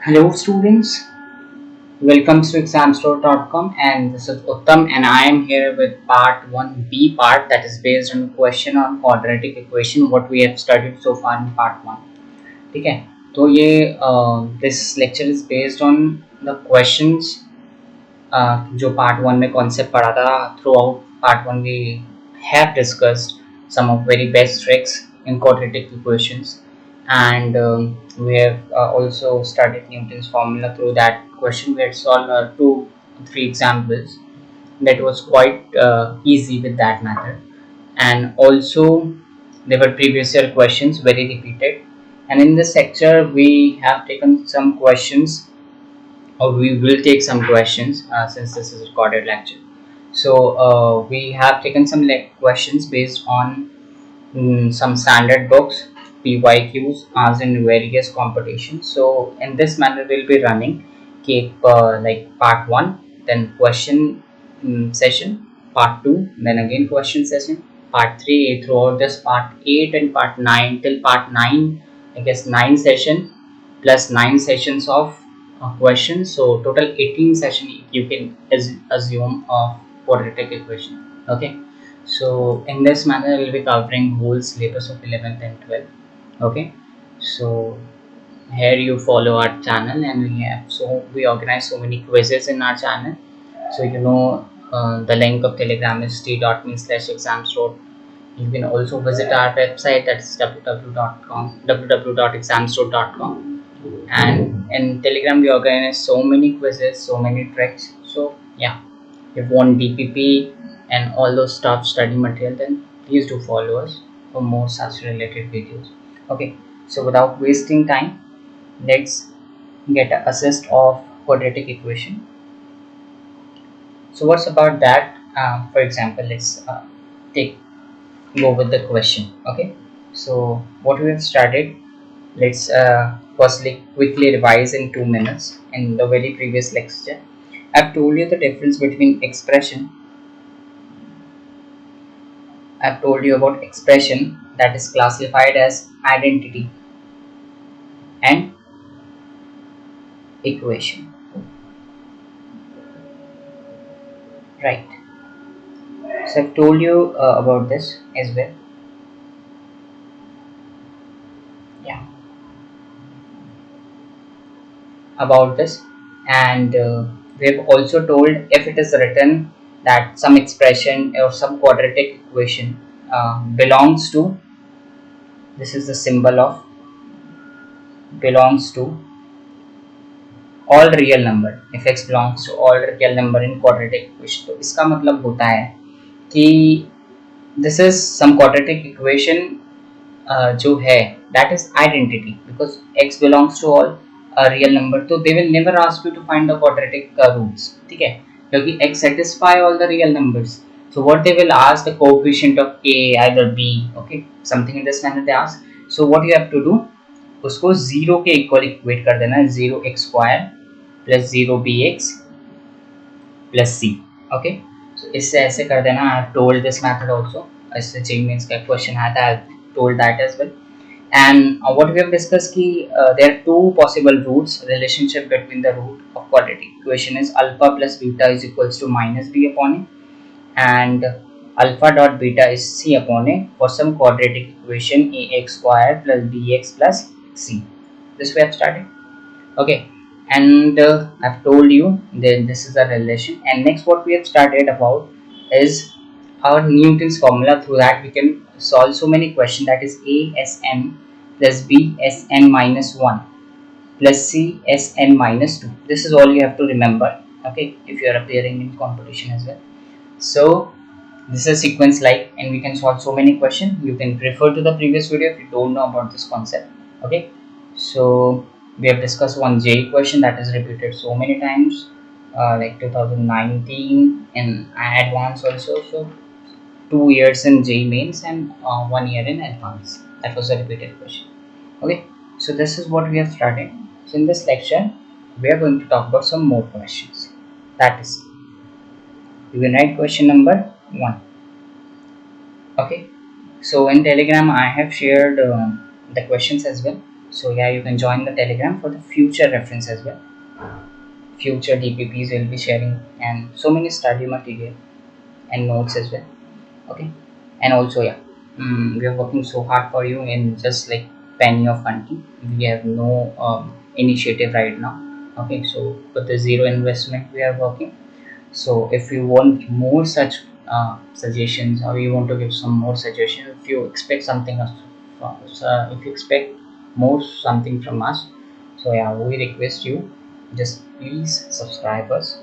Hello students, welcome to examstore.com and this is Uttam and I am here with part 1b part that is based on question on quadratic equation what we have studied so far in part 1. ठीक है तो ये this lecture is based on the questions जो part one में concept पढ़ा था throughout part one we have discussed some of very best tricks in quadratic equations and we have also studied Newton's formula through that question. We had solved 2 3 examples that was quite easy with that method, and also there were previous year questions very repeated, and in this lecture we have taken some questions or we will take some questions since this is a recorded lecture. So we have taken some questions based on some standard books, PYQs, as in various competitions. So in this manner we'll be running keep like part 1, then question session, part 2, then again question session, part 3 throughout this part 8 and part 9 till part 9, I guess 9 session plus 9 sessions of questions, so total 18 session you can assume of quadratic equation. Okay, so in this manner we'll be covering whole syllabus of 11th and 12th. Okay, so here you follow our channel and we organize so many quizzes in our channel. So the link of telegram is t.me/examstore. You can also visit our website, that's www.examstore.com, and in telegram we organize so many quizzes, so many tricks. So yeah, if you want DPP and all those stuff study material, then please do follow us for more such related videos. Okay, so without wasting time, let's get a assist of quadratic equation. So what's about that? For example, let's take go with the question. Okay, so what we have started, let's firstly quickly revise in 2 minutes. In the very previous lecture I've told you the difference between expression. I've told you about expression that is classified as identity and equation, right? So I've told you about this as well. Yeah, about this, and we have also told if it is written that some expression or some quadratic equation belongs to, this is the symbol of belongs to all real number, if x belongs to all real number in quadratic equation, तो इसका मतलब होता है कि this is some quadratic equation जो है that is identity, because x belongs to all real number, तो they will never ask you to find the quadratic roots, ठीक है, क्योंकि x satisfy all the real numbers. So what they will ask, the coefficient of a, either b, okay, something in this manner they ask. So what you have to do, उसको zero के equal equate कर देना है, 0x² plus 0bx plus c. Okay, so इससे ऐसे कर देना. I have told this method also, इससे जेई मेंस का क्वेश्चन आया था, I have told that as well. And what we have discussed ki there are two possible roots. Relationship between the root of quadratic equation is alpha plus beta is equals to minus b upon a, and alpha dot beta is c upon a for some quadratic equation ax square plus bx plus c. This we have started. Okay, and I've told you that this is a relation, and next what we have started about is our Newton's formula. Through that we can solve so many questions, that is a Sn plus b Sn minus 1 plus c Sn minus 2. This is all you have to remember, okay, if you are appearing in competition as well. So this is sequence like, and we can solve so many questions. You can refer to the previous video if you don't know about this concept. Okay, so we have discussed one JEE question that is repeated so many times, like 2019 in advance also. So 2 years in JEE mains and 1 year in advance, that was a repeated question. Okay, so this is what we have started. So in this lecture we are going to talk about some more questions. That is, you can write question number 1. Okay, so in telegram I have shared the questions as well. So yeah, you can join the Telegram for the future reference as well. Future DPPs will be sharing and so many study material and notes as well. Okay, and also yeah, we are working so hard for you in just like penny of content. We have no initiative right now. Okay, so with the zero investment we are working. So if you want more such suggestions, or you want to give some more suggestions, if you expect something from us, if you expect more something from us, so yeah, we request you just please subscribe us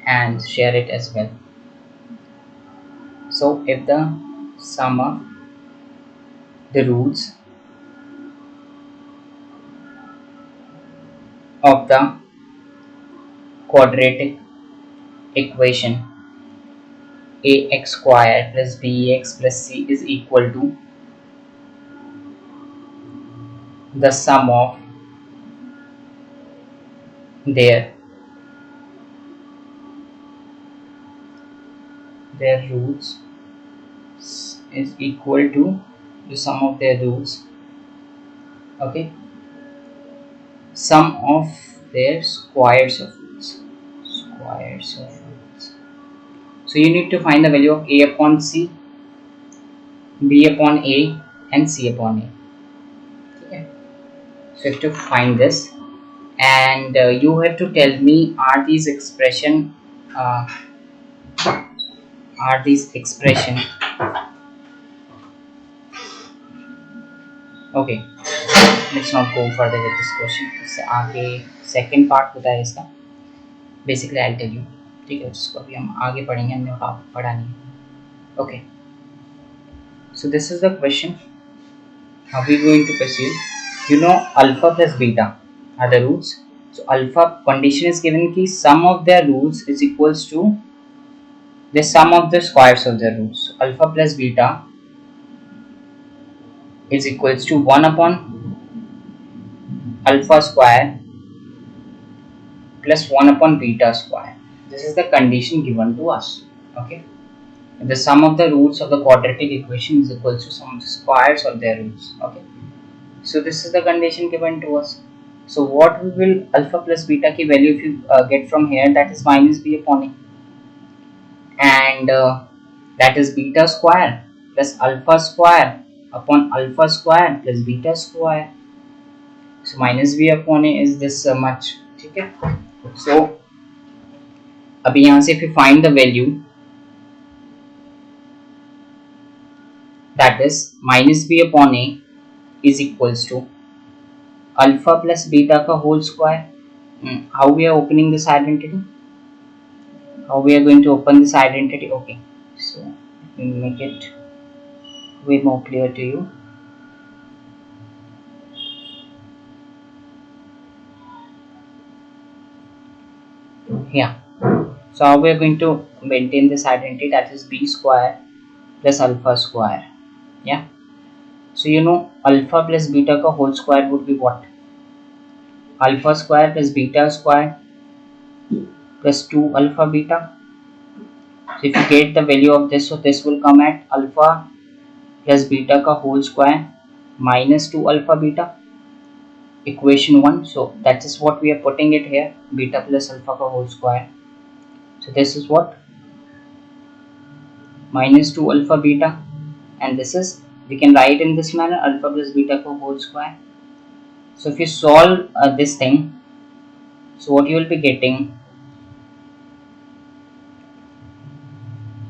and share it as well. So if the sum of the roots of the quadratic equation ax square plus bx plus c is equal to the sum of their roots is equal to the sum of their roots. Okay, sum of their squares of roots. Squares of roots. So you need to find the value of a upon c, b upon a, and c upon a. Okay. So you have to find this, and you have to tell me uh, are these expression okay. Let's not go further with this question. इससे आगे second part होता है इसका. Basically I'll tell you. ठीक है, उसको अभी हम आगे पढ़ेंगे, हमने पढ़ा नहीं. Okay. So this is the question. How are we going to proceed? You know alpha plus beta are the roots. So alpha condition is given कि sum of their roots is equals to the sum of the squares of their roots. So alpha plus beta is equals to 1 upon alpha square plus 1 upon beta square. This is the condition given to us. Okay. The sum of the roots of the quadratic equation is equals to sum of the squares of their roots. Okay. So this is the condition given to us. So what we will alpha plus beta ki value if you get from here, that is minus b upon a, and that is beta square plus alpha square upon alpha square plus beta square. So minus b upon a is this much. ठीक है. So अभी यहाँ से if you find the value, that is minus b upon a is equals to alpha plus beta ka whole square. How we are opening this identity? How we are going to open this identity? Okay, so let me make it way more clear to you. Yeah, so how we are going to maintain this identity, that is b square plus alpha square. Yeah, so you know alpha plus beta ka whole square would be what? Alpha square plus beta square plus 2 alpha beta. So if you get the value of this, so this will come at alpha plus beta ka whole square minus 2 alpha beta, equation 1. So that is what we are putting it here, beta plus alpha ka whole square. So this is what? Minus 2 alpha beta, and this is, we can write in this manner, alpha plus beta ka whole square. So if you solve this thing, so what you will be getting,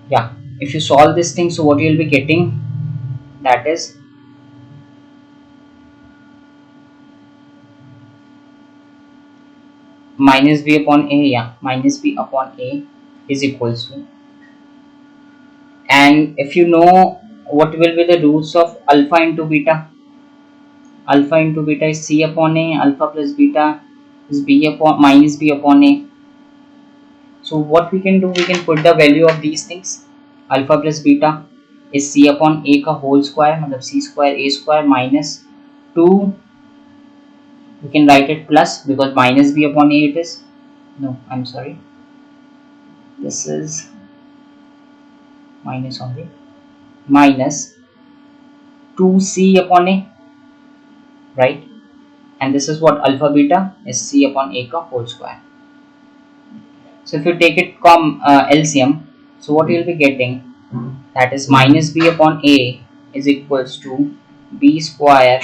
yeah, if you solve this thing, so what you will be getting, that is minus b upon a, yeah, minus b upon a is equals to, and if you know what will be the roots of alpha into beta, alpha into beta is c upon a, alpha plus beta is b upon minus b upon a. So what we can do, we can put the value of these things. Alpha plus beta is c upon a ka whole square, matlab c square a square minus 2, we can write it plus because minus b upon a it is, no, I'm sorry, this is minus only, minus 2c upon a, right? and this is what alpha beta is c upon a का whole square. So if you take it LCM, so what you'll be getting, that is minus b upon a is equals to b square,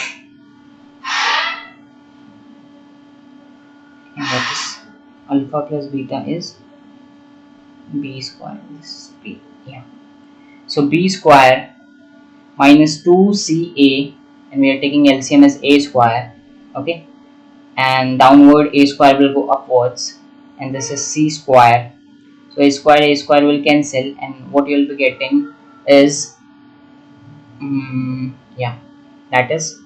and that is alpha plus beta is b square. This is b, yeah. So b square minus 2ca, and we are taking LCM as a square, okay, and downward a square will go upwards, and this is c square. So a square will cancel, and what you will be getting is yeah, that is,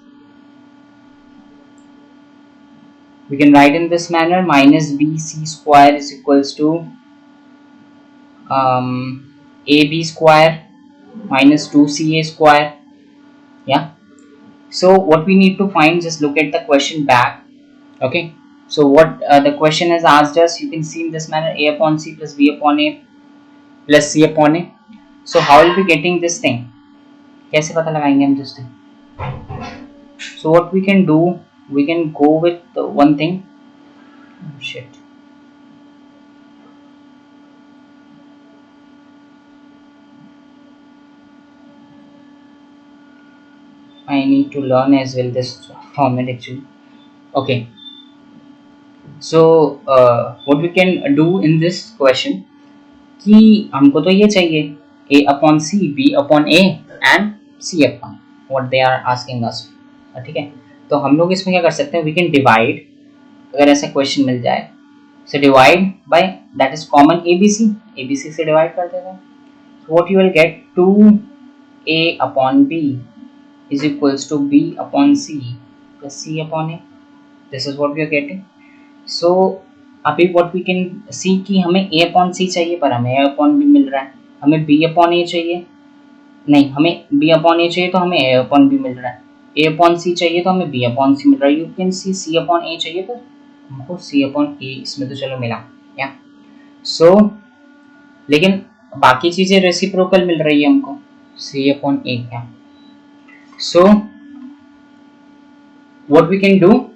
we can write in this manner, minus bc square is equals to ab square minus 2ca square. Yeah. So what we need to find, just look at the question back. Okay, so what the question has asked us, you can see in this manner, a upon c plus b upon a plus c upon a. So how will be getting this thing, कैसे पता लगाएंगे हम this thing? So what we can do, we can go with one thing. Oh, shit. I need to learn as well this format actually. Okay, so what we can do in this question, कि हमको तो ये चाहिए a upon c, b upon a and c upon what they are asking us. ठीक है, तो हम लोग इसमें क्या कर सकते हैं, we can divide, अगर ऐसा क्वेश्चन मिल जाए, so divide by, that is common abc से divide कर देते हैं. So what you will get, 2a upon b is equals to b upon c plus c upon a. This is what we are getting. So अभी what we can see कि हमें a upon c चाहिए, पर हमें a upon b मिल रहा है. हमें b upon a चाहिए, नहीं, हमें b upon a चाहिए तो हमें a upon b मिल रहा है. a upon c चाहिए तो हमें b upon c मिल रहा है. You can see c upon a चाहिए तो हमको c upon a, इसमें तो चलो मिला, या so लेकिन बाकी चीजें रेसिप्रोकल मिल रही है हमको, c upon a क्या. So what we can do,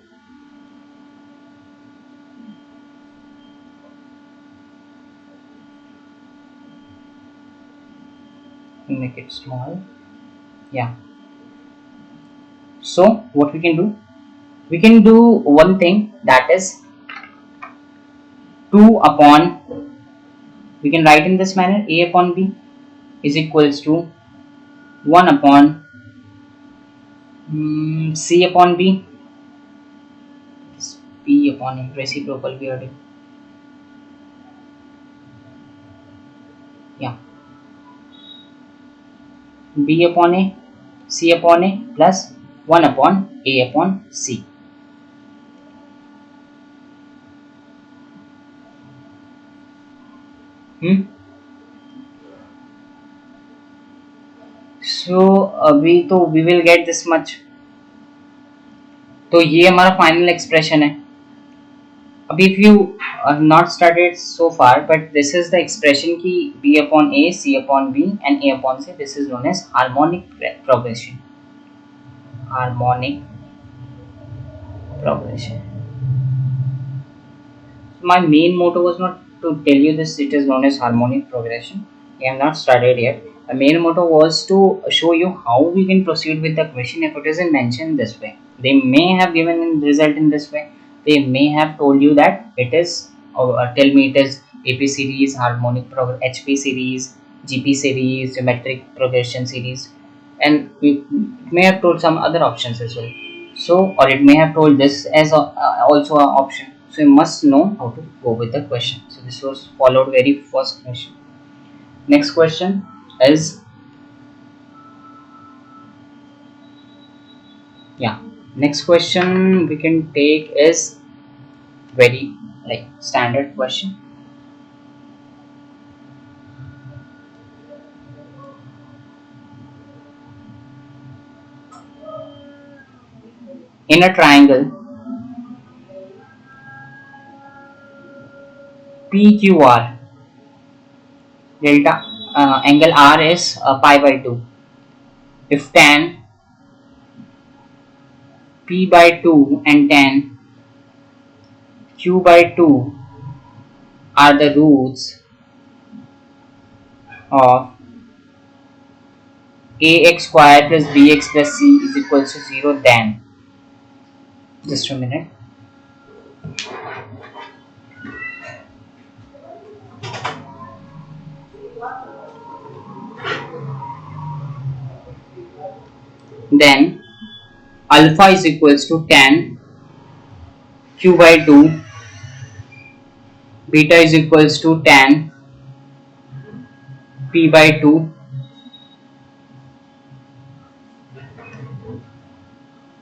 make it small, yeah. So what we can do, we can do one thing, that is 2 upon, we can write in this manner, a upon b is equals to 1 upon c upon b, b upon a, reciprocal we are doing, yeah, b upon a, c upon a plus 1 upon a upon c. So अभी तो we will get this much. तो ये हमारा final expression है. अभी if you not studied so far, but this is the expression की b upon a, c upon b and a upon c, this is known as harmonic progression. Harmonic progression. My main motto was not to tell you this, it is known as harmonic progression. I have not studied yet. The main motto was to show you how we can proceed with the question if it isn't mentioned this way. They may have given a result in this way. They may have told you that it is, tell me it is AP series, harmonic HP series, GP series, geometric progression series, and it may have told some other options as well. So, or it may have told this as also an option. So you must know how to go with the question. So this was followed very first question. Next question is, yeah, next question we can take is very like standard question. In a triangle PQR, delta angle R is pi by 2. If tan p by 2 and tan q by 2 are the roots of ax square plus bx plus c is equals to 0, then just a minute. Then alpha is equals to tan q by 2, beta is equals to tan p by 2.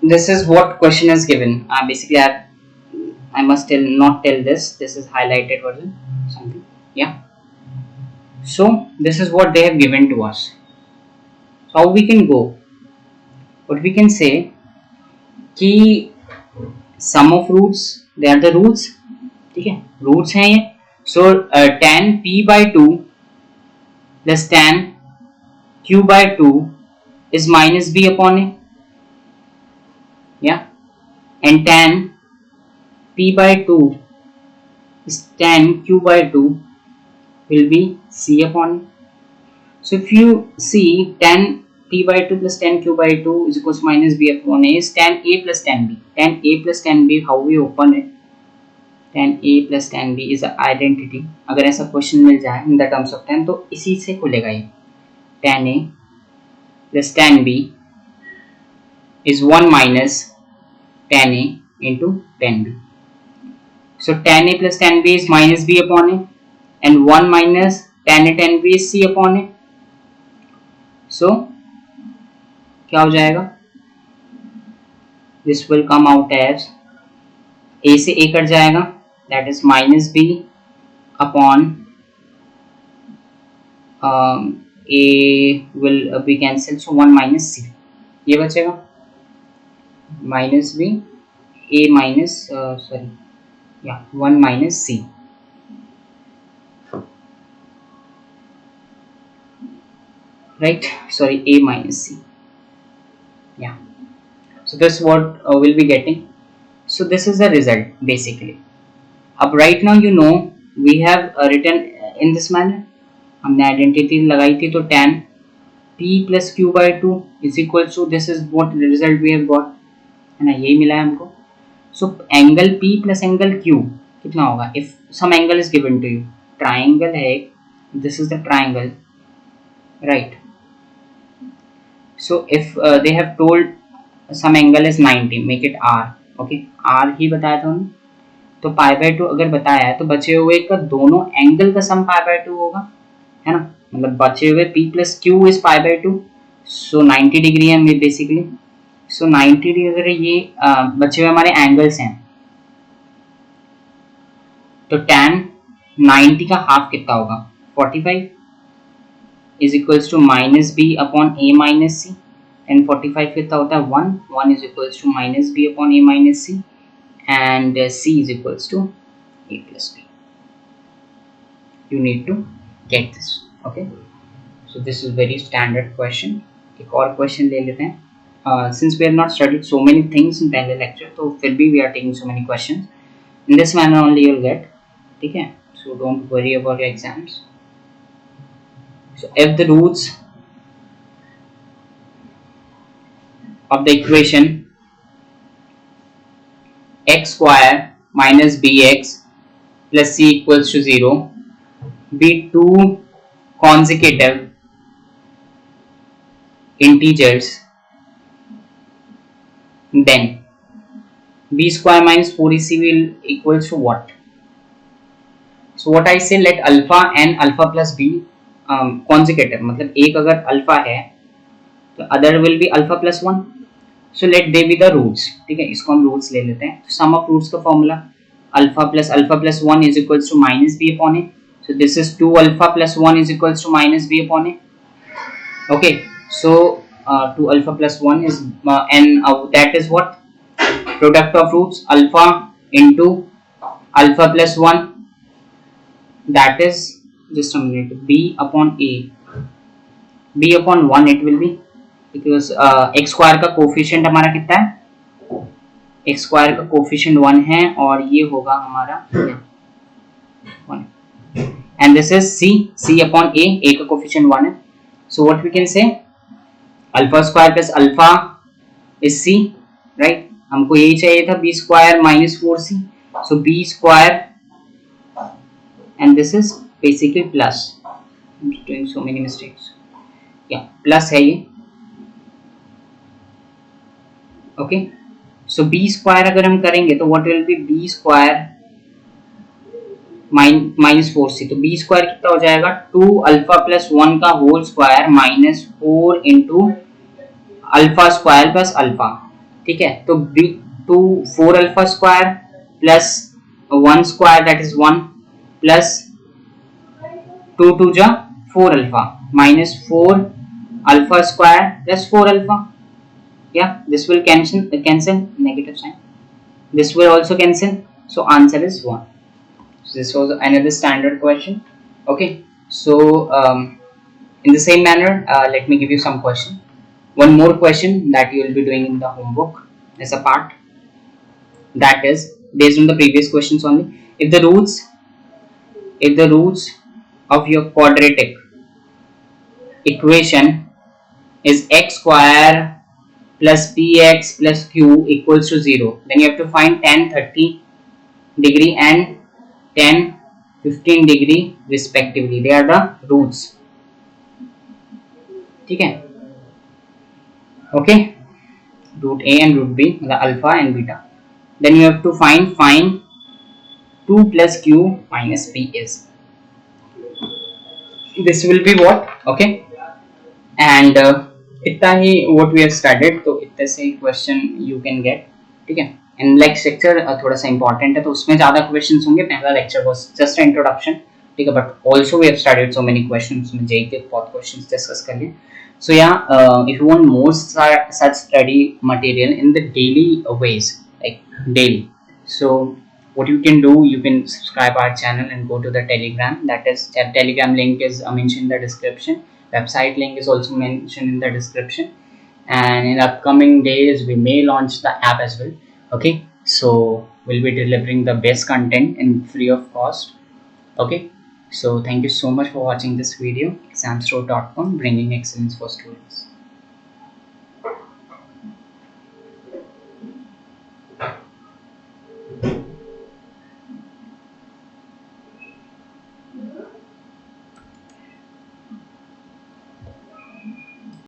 This is what question is given. Basically, I must not tell this. This is highlighted version. Something. Yeah. So this is what they have given to us. So how we can go? What we can say कि sum of roots, they are the roots. ठीक है, roots हैं ये. So tan p by 2 plus tan q by 2 is minus b upon a. Yeah, and tan p by 2 is tan q by 2 will be c upon a. So if you see tan p by 2 plus tan q by 2 is equals to minus b upon a is tan a plus tan b. Tan a plus tan b, how we open it? tan a plus tan b is identity. अगर ऐसा question मिल जाए in the terms of tan तो इसी से खुलेगा ये. tan a plus tan b is 1 minus tan a into tan b. So tan a plus tan b is minus b upon a and 1 minus tan a tan b is c upon a. So क्या हो जाएगा? This will come out as a से a cut जाएगा, that is minus b upon a will be cancelled, so 1 minus c. ये बचेगा minus b a minus 1 minus c. Right, sorry, a minus c. Yeah, so this is what we'll be getting. So this is the result basically. अब right now you know we have written in this manner. हमने identity लगाई थी तो tan p plus q by 2 is equal to, this is what the result we have got, है ना, यही मिला है हमको. So angle p plus angle q कितना होगा? If some angle is given to you, triangle है, this is the triangle, right? So if they have told some angle is 90, make it r. Okay, r ही बताया था उन्होंने. तो pi by 2 अगर बताया है तो बचे हुए का दोनों एंगल का सम पाई बाय 2 होगा, है ना. मतलब बचे हुए p plus q is pi by 2, so 90 degree है बेसिकली. सो 90 डिग्री अगर ये बचे हुए हमारे एंगल्स हैं तो tan 90 का हाफ कितना होगा? 45 is equals to minus b upon a minus c, and 45 कितना होता है? 1 is equals to minus b upon a minus c, and c is equals to a plus b. You need to get this. Okay, so this is very standard question. एक और question ले लेते हैं. Since we have not studied so many things in पहले lecture, तो फिर भी we are taking so many questions. In this manner only you'll get. ठीक है, so don't worry about your exams. So if the roots of the equation x square minus bx plus c equals to 0 be two consecutive integers, then b square minus 4ac will equals to what? So what I say, let alpha and alpha plus b consecutive, मतलब एक अगर alpha है तो other will be alpha plus 1. So let they be the roots. ठीक है, इसको हम roots ले लेते हैं. तो सम ऑफ रूट्स का formula alpha plus 1 is equals to minus b upon a. So this is 2 alpha plus 1 is equals to minus b upon a. Okay, so 2 alpha plus 1 is and that is what? Product of roots alpha into alpha plus 1, that is, just a minute, b upon a, b upon 1 it will be, because x square का coefficient हमारा कितना है? X square का coefficient 1 है और ये होगा हमारा 1 and this is c upon a का कोफिशिएंट 1 है. So what we can say alpha square plus alpha is c, right. हमको यही चाहिए था b स्क्वायर माइनस 4c. सो b square and this is basically plus. I'm doing so many mistakes. Yeah, plus है ये. Okay. सो b square अगर हम करेंगे तो what will be b square minus 4c. तो b स्क्वायर कितना हो जाएगा 2 अल्फा प्लस 1 का whole square minus 4 into alpha square plus alpha. ठीक है. तो b 2 4 alpha square plus 1 square that is 1 plus 2 2 जा 4 alpha minus 4 alpha square plus 4 alpha. Yeah, this will cancel negative sign. This will also cancel. So answer is 1. So this was another standard question. Okay. So in the same manner, let me give you some question. One more question that you will be doing in the homework as a part. That is based on the previous questions only. If the roots of your quadratic equation is x square plus px plus q equals to 0, then you have to find tan 30 degree and tan 15 degree respectively. They are the roots. ठीक है. Okay, root a and root b, the alpha and beta. Then you have to find 2 plus q minus p is. This will be what? Okay. And इतना ही what we have studied. तो इतने से question you can get. ठीक है. And next lecture थोड़ा सा important है तो उसमें ज्यादा क्वेश्चंस होंगे. पहला लेक्चर वाज जस्ट इंट्रोडक्शन. ठीक है. But also we have studied so many questions. उसमें जेई के बहुत क्वेश्चंस डिस्कस कर लिए. So yeah, if you want more such study material in the daily ways, like daily, so what you can do, you can subscribe our channel and go to the Telegram. That is, Telegram link is mentioned in the description. Website link is also mentioned in the description. And in upcoming days, we may launch the app as well. Okay, so we'll be delivering the best content in free of cost. Okay. So thank you so much for watching this video. Examstro.com, bringing excellence for students.